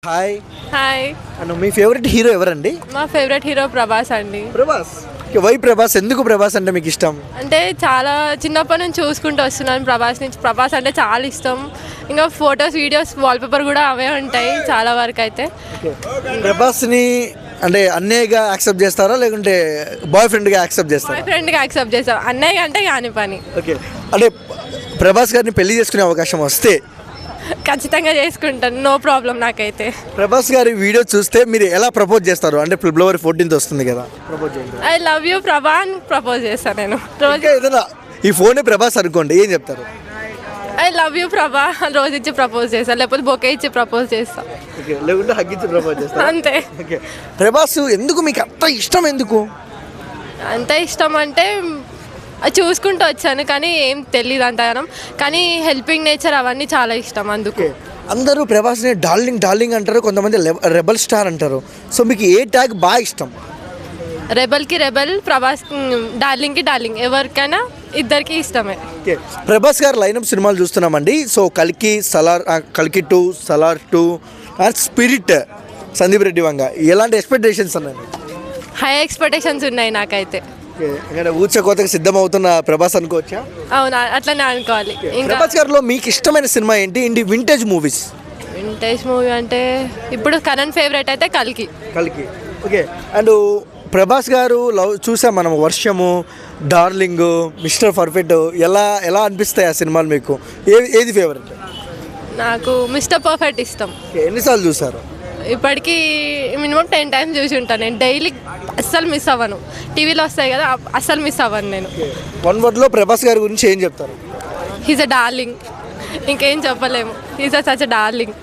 Hi hi అను మీ favourite hero ఎవరండి? మా favourite hero Prabhas అండి. ప్రభాస్. వై ప్రభాస్? ఎందుకు ప్రభాస్ అంటే మీకు ఇష్టం? అంటే చాలా చిన్నప్పటి నుంచి చూసుకుంటూ వస్తున్నాను ప్రభాస్ నుంచి. ప్రభాస్ అంటే చాలా ఇష్టం. ఇంకా ఫొటోస్ వీడియోస్ వాల్పేపర్ కూడా అవే ఉంటాయి చాలా వరకు అయితే. ప్రభాస్ని అంటే అన్నయ్యగా యాక్సెప్ట్ చేస్తారా లేకుంటే బాయ్ ఫ్రెండ్గా యాక్సెప్ట్ చేస్తారా? బాయ్ ఫ్రెండ్గా యాక్సెప్ట్ చేస్తాం, అన్నయ్య అంటే కాని పని. ఓకే, అంటే ప్రభాస్ గారిని పెళ్లి చేసుకునే అవకాశం వస్తే ఖచ్చితంగా చేసుకుంటాను, నో ప్రాబ్లం నాకైతే. ప్రభాస్ గారి వీడియో చూస్తే మీరు ఎలా ప్రపోజ్ చేస్తారు? అంటే ఫిబ్రవరి 14th వస్తుంది కదా, ప్రపోజ్ చేయండి. ఐ లవ్ యూ ప్రభా అని ప్రపోజ్ చేస్తాను నేను రోజు. ఇంకా ఏదైనా ఈ ఫోనే ప్రభాస్ అనుకోండి, ఏం చెప్తారు? ఐ లవ్ యూ ప్రభా అని రోజు ఇచ్చి ప్రపోజ్ చేస్తాను, లేకపోతే బొకే ఇచ్చి ప్రపోజ్ చేస్తాను, ఓకే, లేకుంటే హగ్ ఇచ్చి ప్రపోజ్ చేస్తారు అంతే. ఓకే, ప్రభాస్ ఎందుకు మీకు అంత ఇష్టం? ఎందుకు అంత ఇష్టం అంటే అది చూసుకుంటూ వచ్చాను కానీ ఏం తెలియదు అంతగానం, కానీ హెల్పింగ్ నేచర్ అవన్నీ చాలా ఇష్టం అందుకు. అందరూ ప్రభాస్ని డార్లింగ్ డార్లింగ్ అంటారు, కొంతమంది రెబల్ స్టార్ అంటారు. సో మీకు ఏ ట్యాగ్ బాగా ఇష్టం? రెబల్కి రెబల్, ప్రభాస్ డార్లింగ్కి డార్లింగ్, ఎవరికైనా ఇద్దరికి ఇష్టమే. ఓకే, ప్రభాస్ గారు లైనప్ సినిమాలు చూస్తున్నామండి. సో కల్కి, సలార్, కల్కి 2, సలార్ 2 అండ్ స్పిరిట్, సందీప్ రెడ్డి వంగ, ఎలాంటి ఎక్స్పెక్టేషన్స్ ఉన్నాయి? హై ఎక్స్పెక్టేషన్స్ ఉన్నాయి నాకైతే. ఓకే, ఊచ కోతకు సిద్ధమవుతున్న ప్రభాస్ అనుకోవచ్చా? అవునా, అట్లనే అనుకోవాలి. ఇంకా ప్రభాస్ గారిలో మీకు ఇష్టమైన సినిమా ఏంటి? ఇండి వింటేజ్ మూవీస్. వింటేజ్ మూవీ అంటే ఇప్పుడు కరెంట్ ఫేవరెట్ అయితే కల్కి. కల్కి, ఓకే. అండ్ ప్రభాస్ గారు లవ్ చూసాం మనం, వర్షము, డార్లింగ్, మిస్టర్ పర్ఫెక్ట్, ఎలా ఎలా అనిపిస్తాయి ఆ సినిమాలు మీకు? ఏది ఫేవరెట్? నాకు మిస్టర్ పర్ఫెక్ట్ ఇష్టం. ఓకే, ఎన్నిసార్లు చూసారు? ఇప్పటికీ మినిమం 10 times చూసి ఉంటాను నేను. డైలీ అస్సలు మిస్ అవ్వను, టీవీలో వస్తాయి కదా, అస్సలు మిస్ అవ్వను నేను. వన్ వర్డ్లో ప్రభాస్ గారి గురించి ఏం చెప్తారు? హీజ్ అ డార్లింగ్, ఇంకేం చెప్పలేము. He's a such a darling.